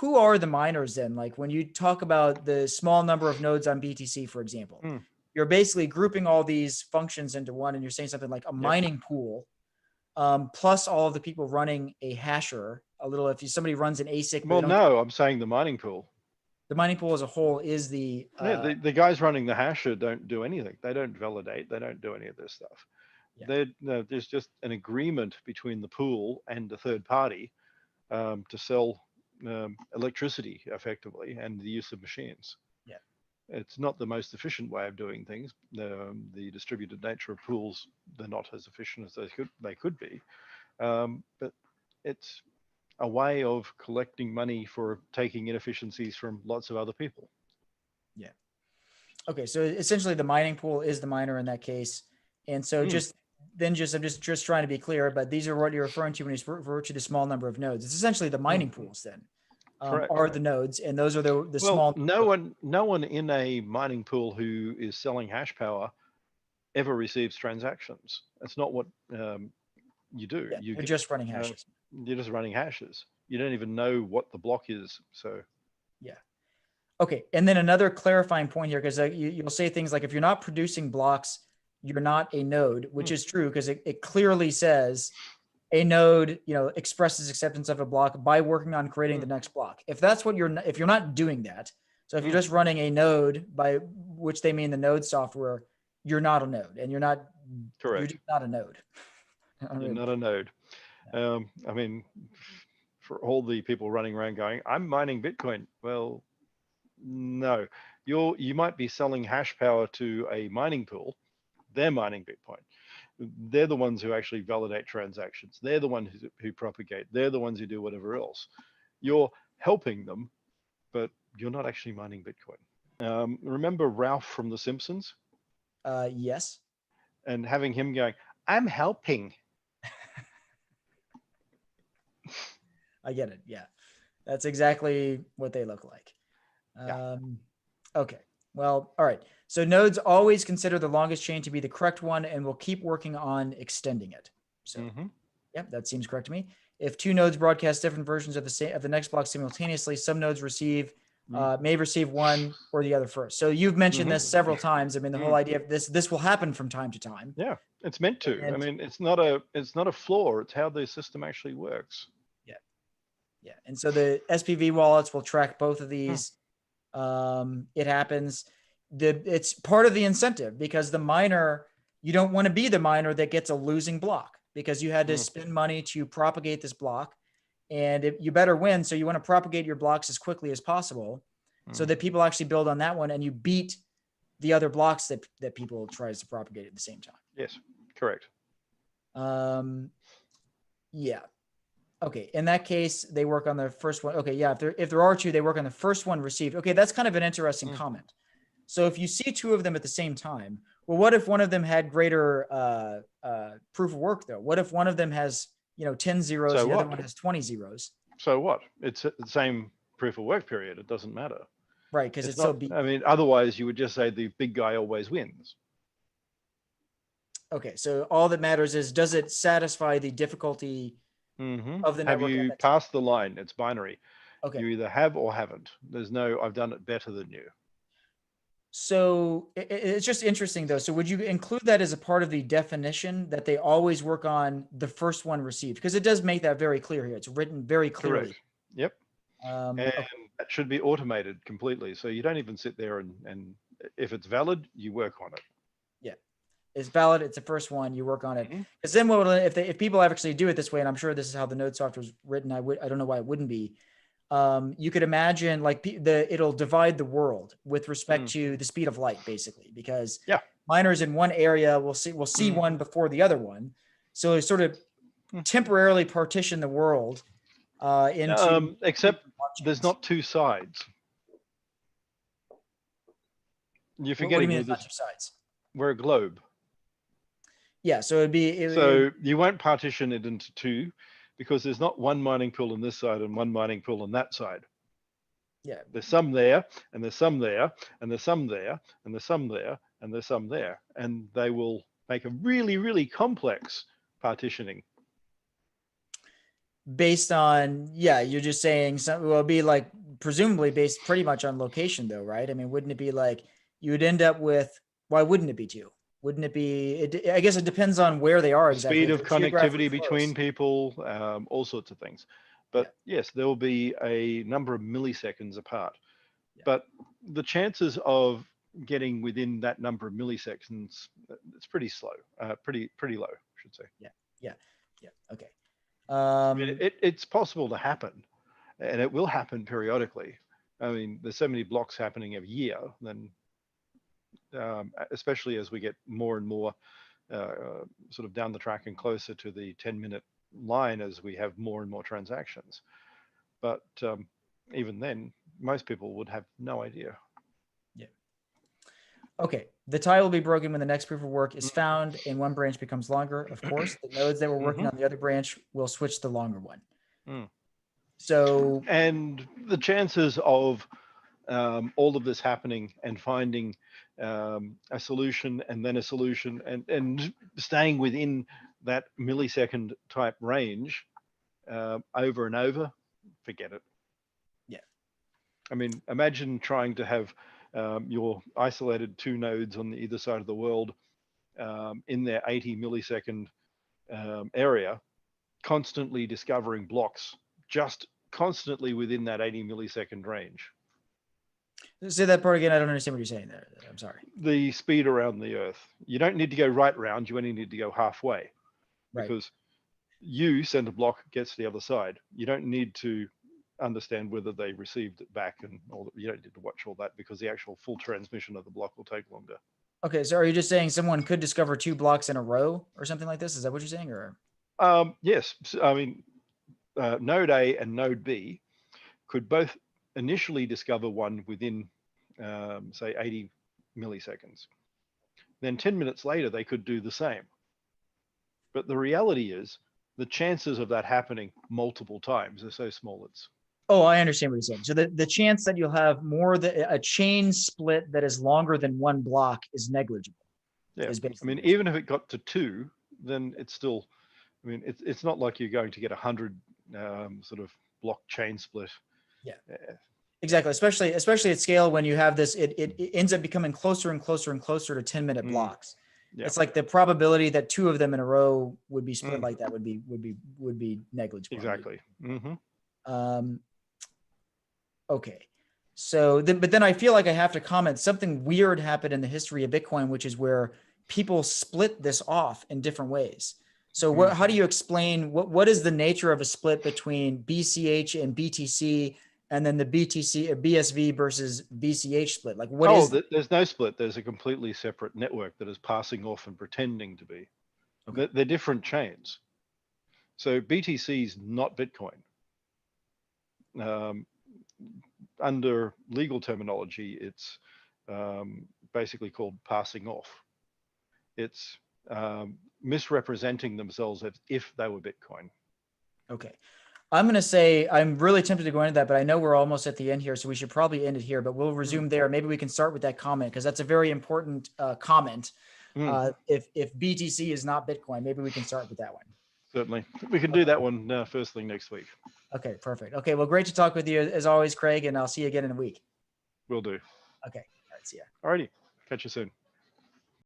who are the miners then? Like when you talk about the small number of nodes on BTC, for example, you're basically grouping all these functions into one, and you're saying something like a mining pool, plus all of the people running a hasher. A little, if somebody runs an ASIC. Well, no, I'm saying the mining pool. The mining pool as a whole is the the guys running the hasher don't do anything. They don't validate. They don't do any of this stuff. Yeah. There's just an agreement between the pool and the third party to sell electricity effectively and the use of machines. Yeah, it's not the most efficient way of doing things. The distributed nature of pools, they're not as efficient as they could be, but it's a way of collecting money for taking inefficiencies from lots of other people. Yeah. Okay, so essentially the mining pool is the miner in that case, and so I'm just trying to be clear, but these are what you're referring to when you refer to the small number of nodes. It's essentially the mining pools then are the nodes, and those are the small. No one in a mining pool who is selling hash power ever receives transactions. That's not what you do. Yeah, you're just running hashes. You're just running hashes. You don't even know what the block is. So yeah. Okay, and then another clarifying point here, because you'll say things like, if you're not producing blocks, you're not a node, which is true, because it clearly says a node, expresses acceptance of a block by working on creating the next block. If that's what if you're not doing that, so if you're just running a node, by which they mean the node software, you're not a node, and you're not correct. You're just not a node. You're not a node. I mean, for all the people running around going, I'm mining Bitcoin. Well, no, you might be selling hash power to a mining pool. They're mining Bitcoin. They're the ones who actually validate transactions. They're the ones who propagate. They're the ones who do whatever else. You're helping them, but you're not actually mining Bitcoin. Remember Ralph from The Simpsons? Yes. And having him going, I'm helping. I get it. Yeah. That's exactly what they look like. Okay. Well, all right. So nodes always consider the longest chain to be the correct one, and will keep working on extending it. So, yep, that seems correct to me. If two nodes broadcast different versions of the next block simultaneously, some nodes may receive one or the other first. So you've mentioned this several times. I mean, the whole idea of this will happen from time to time. Yeah, it's meant to. I mean, it's not a flaw. It's how the system actually works. Yeah, yeah. And so the SPV wallets will track both of these. It happens. It's part of the incentive, because the miner, you don't want to be the miner that gets a losing block, because you had to spend money to propagate this block, and you better win. So you want to propagate your blocks as quickly as possible, so that people actually build on that one, and you beat the other blocks that people tries to propagate at the same time. Yes, correct. Yeah. Okay, in that case, they work on the first one. Okay, yeah, if there are two, they work on the first one received. Okay, that's kind of an interesting comment. So if you see two of them at the same time, well, what if one of them had greater proof of work, though? What if one of them has 10 zeros, the other one has 20 zeros? So what? It's the same proof of work period. It doesn't matter. Right, because it's not, so big. I mean, otherwise you would just say the big guy always wins. Okay, so all that matters is, does it satisfy the difficulty of the network? Have you passed the line? It's binary. Okay. You either have or haven't. There's no, I've done it better than you. So it's just interesting, though. So would you include that as a part of the definition, that they always work on the first one received? Because it does make that very clear here. It's written very clearly. Correct. Yep. And that should be automated completely. So you don't even sit there and if it's valid, you work on it. Yeah. It's valid. It's the first one. You work on it. Because then if people actually do it this way, and I'm sure this is how the node software is written, I don't know why it wouldn't be. You could imagine like it'll divide the world with respect to the speed of light, basically, because miners in one area will see one before the other one. So it sort of temporarily partition the world into except there's not two sides. You're forgetting. What do you mean there's not two sides? We're a globe. Yeah, so you won't partition it into two, because there's not one mining pool on this side and one mining pool on that side. Yeah. There's some there, and there's some there, and there's some there, and there's some there, and there's some there. And they will make a really, really complex partitioning. based on, yeah, you're just saying some, well, it'd be like presumably based pretty much on location though, right? I mean, wouldn't it be like you would end up with, why wouldn't it be two? Wouldn't it be, I guess it depends on where they are The exactly. speed If of they're geographically connectivity between close. people, all sorts of things. Yeah. But yes, there will be a number of milliseconds apart. Yeah. But the chances of getting within that number of milliseconds, it's pretty slow, pretty low, I should say. Yeah. Yeah. Yeah. Okay. I mean, it's possible to happen, and it will happen periodically. I mean, there's so many blocks happening every year, then especially as we get more and more sort of down the track and closer to the 10-minute line as we have more and more transactions. But even then, most people would have no idea. Yeah. Okay. The tie will be broken when the next proof of work is found and one branch becomes longer. Of course, the nodes that were working on the other branch will switch to the longer one. So, and the chances of all of this happening and finding a solution and then a solution and staying within that millisecond type range over and over, forget it. yeah. I mean, imagine trying to have your isolated two nodes on the either side of the world in their 80 millisecond area, constantly discovering blocks, just constantly within that 80 millisecond range. Say that part again. I don't understand what you're saying there. I'm sorry. The speed around the Earth. You don't need to go right round. You only need to go halfway, because you send a block, gets to the other side. You don't need to understand whether they received it back, and all. You don't need to watch all that, because the actual full transmission of the block will take longer. Okay, so are you just saying someone could discover two blocks in a row or something like this? Is that what you're saying, or? Yes, I mean, node A and node B could both initially discover one within, say, 80 milliseconds. Then 10 minutes later, they could do the same. But the reality is, the chances of that happening multiple times are so small. It's. Oh, I understand what you're saying. So the chance that you'll have more than a chain split that is longer than one block is negligible. Yeah, I mean, even if it got to two, then it's still. I mean, it's not like you're going to get 100 sort of block chain split. Yeah. Exactly. Especially at scale, when you have this, it ends up becoming closer and closer and closer to 10-minute blocks. Yeah. It's like the probability that two of them in a row would be split like that would be negligible. Exactly. Okay. So but then I feel like I have to comment, something weird happened in the history of Bitcoin, which is where people split this off in different ways. So how do you explain what is the nature of a split between BCH and BTC, and then the BTC BSV versus BCH split? Like what is? There's no split. There's a completely separate network that is passing off and pretending to be. Okay. They're different chains. So BTC is not Bitcoin. Under legal terminology, it's basically called passing off. It's misrepresenting themselves as if they were Bitcoin. Okay. I'm going to say, I'm really tempted to go into that, but I know we're almost at the end here, so we should probably end it here, but we'll resume there. Maybe we can start with that comment, because that's a very important comment. If BTC is not Bitcoin, maybe we can start with that one. Certainly. We can do that one first thing next week. Okay, perfect. Okay, well, great to talk with you as always, Craig, and I'll see you again in a week. Will do. Okay. All right, see ya. Alrighty. Catch you soon.